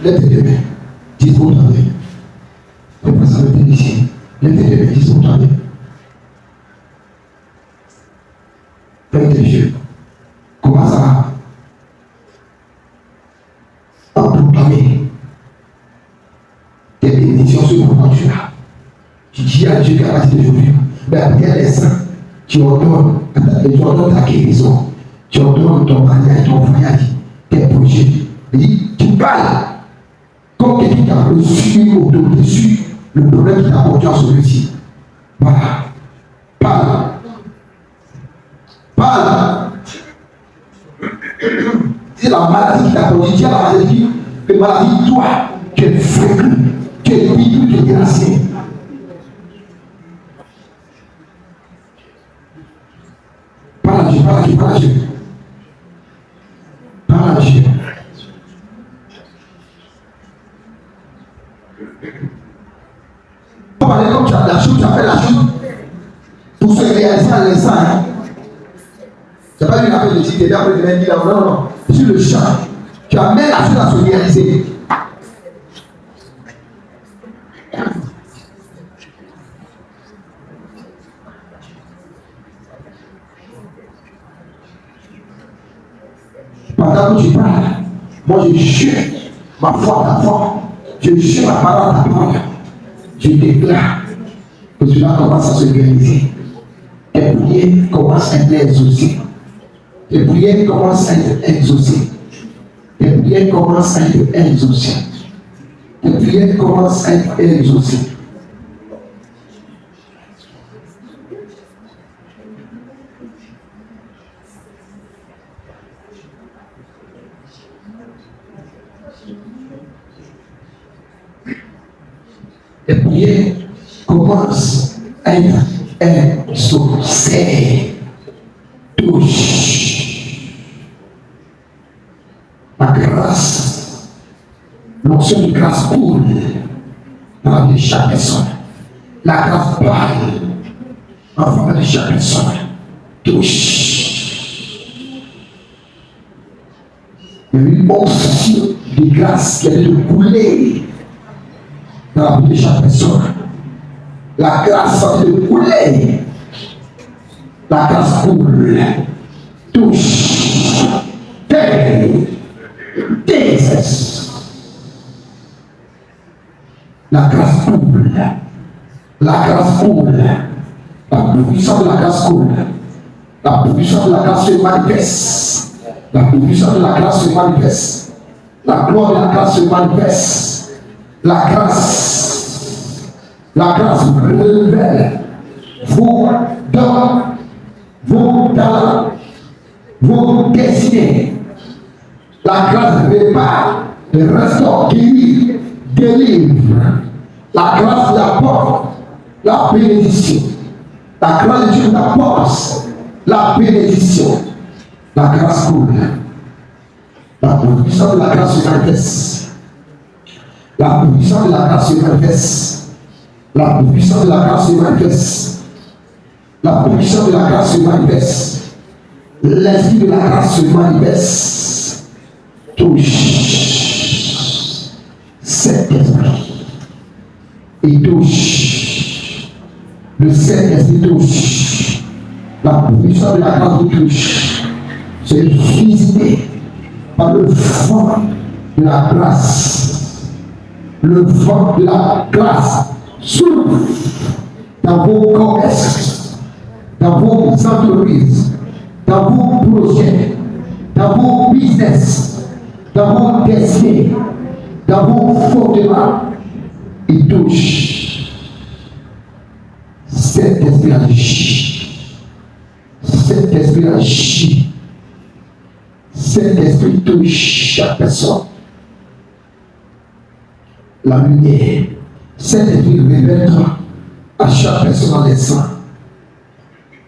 lève tes deux mains. Dis pour toi. Fais pas ça avec ici. Lève tes deux mains. Dis pour toi. Ferme tes yeux. Commence à proclamer tes bénédictions sur mon Dieu. Tu dis à Dieu qu'à partir d'aujourd'hui, mais après les saints, tu ordonnes ta guérison, tu ordonnes ton mariage, ton voyage, tes projets. Il dit, tu parles comme quelqu'un qui a reçu une autorité sur le problème qui t'a porté en celui-ci. Voilà. Parle. Parle. C'est la maladie qui t'a porté. Tu as la maladie. Que maladie, toi, tu es fréquent, tu es libre, tu es déraciné. Parle à Dieu, parle à Dieu, parle à Dieu. Parle à Dieu. On va parler comme tu as la chose, tu appelles la chose pour se réaliser à l'instant. Hein? Tu n'as pas eu l'appel de cité, après de lundi là, non. Sur le champ, tu amènes la chose à se réaliser. Pendant que tu parles, moi je jure ma foi à ta foi, je jure ma parole à ta parole. Je déclare que cela commence à se réaliser. Tes prières commencent à être exaucées. Tes prières commencent à être exaucées. Tes prières commencent à être exaucées. Tes prières commencent à être exaucées. Les prières commencent à être exaucées. Touche la grâce, l'onction de grâce coule dans la vie de chaque personne. La grâce parle en faveur de chaque personne. Touche. Il y a une onction de grâce qui a de couler dans la vie de chaque personne. La grâce va de couler. La grâce coule. Touche. Décesse. La grâce coule. La grâce coule. La puissance de la grâce coule. La puissance de la grâce se manifeste. La puissance de la grâce se manifeste. La gloire de la grâce se manifeste. La grâce révèle vos dons, vos talents, vos destinées. La grâce répare, restaure, guérit, délivre. La grâce vous apporte la bénédiction. La grâce de Dieu vous apporte la bénédiction. La grâce coule. La puissance de la grâce se manifeste. La puissance de la grâce se manifeste. La puissance de la grâce se manifeste. La puissance de la grâce se manifeste. L'esprit de la grâce se manifeste. Touche cet esprit. Et touche. Le Saint-Esprit touche. La puissance de la grâce vous touche. C'est visité par le vent de la grâce. Le vent de la grâce souffle dans vos commerces, dans vos entreprises, dans vos projets, dans vos business, dans vos destinées, dans vos fondements. Il touche. Cet esprit agit. Cet esprit agit. Cet esprit touche chaque personne. La lumière. Cet esprit révèle-toi à chaque personne en naissant.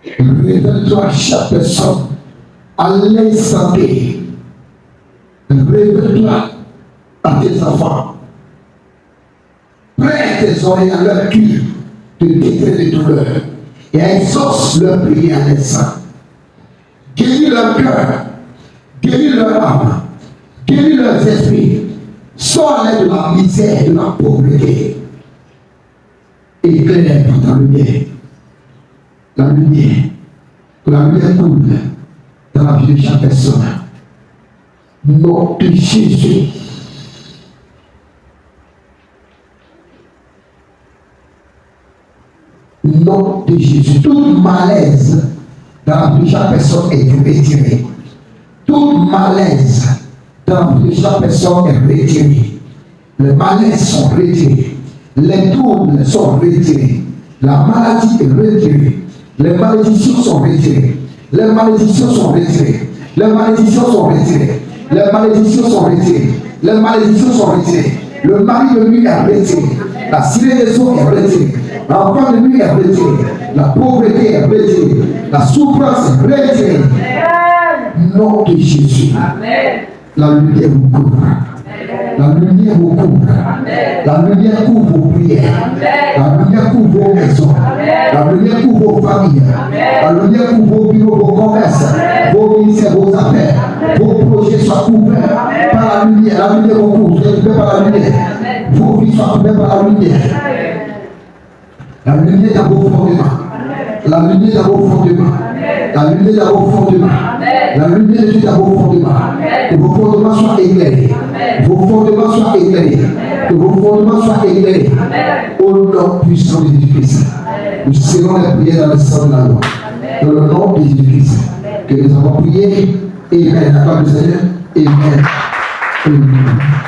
Révèle-toi à chaque personne à l'instant T. Révèle-toi à tes enfants. Prête tes oreilles à leur cul de détruire les douleurs et exauce leur prière à l'instant. Guéris leur cœur, guéris leur âme, guéris leurs esprits. Sors-les de la misère, de la pauvreté. Éclaire par ta lumière. La lumière coule dans la vie de chaque personne. Nom de Jésus. Nom de Jésus. Tout malaise dans la vie de chaque personne est retiré. Tout malaise dans la vie de chaque personne est retiré. Les malaises sont retirés. Les troubles sont retirés. La maladie est retirée. Les malédictions sont retirées. Les malédictions sont retirées. Les malédictions sont retirées. Les malédictions sont retirées. Les malédictions sont retirées. Le mari de lui est retiré. La sirène des eaux est retirée. L'enfant de lui est retiré. La pauvreté est retirée. La souffrance est retirée. Nom de Jésus. La lumière vous couvre. La lumière vous couvre. La lumière couvre vos prières. La lumière couvre vos maisons. La lumière couvre vos familles. La lumière couvre vos bureaux, vos commerces, vos ministères, vos affaires. Vos projets soient couverts par la lumière. La lumière vous couvre. Vous êtes couverts par la lumière. Vos vies soient couvertes par la lumière. La lumière dans vos fondements. La lumière dans vos fondements. La lumière dans vos fondements. La lumière de Dieu dans vos fondements. Que vos fondements soient éclairés. Vos fondements soient éclairés. Que vos fondements soient éclairés. Au nom puissant de Jésus-Christ. Nous serons les prières dans le sang de la loi. Dans le nom de Jésus-Christ. Que nous avons prié. Amen. Accorde le Seigneur. Amen. Amen.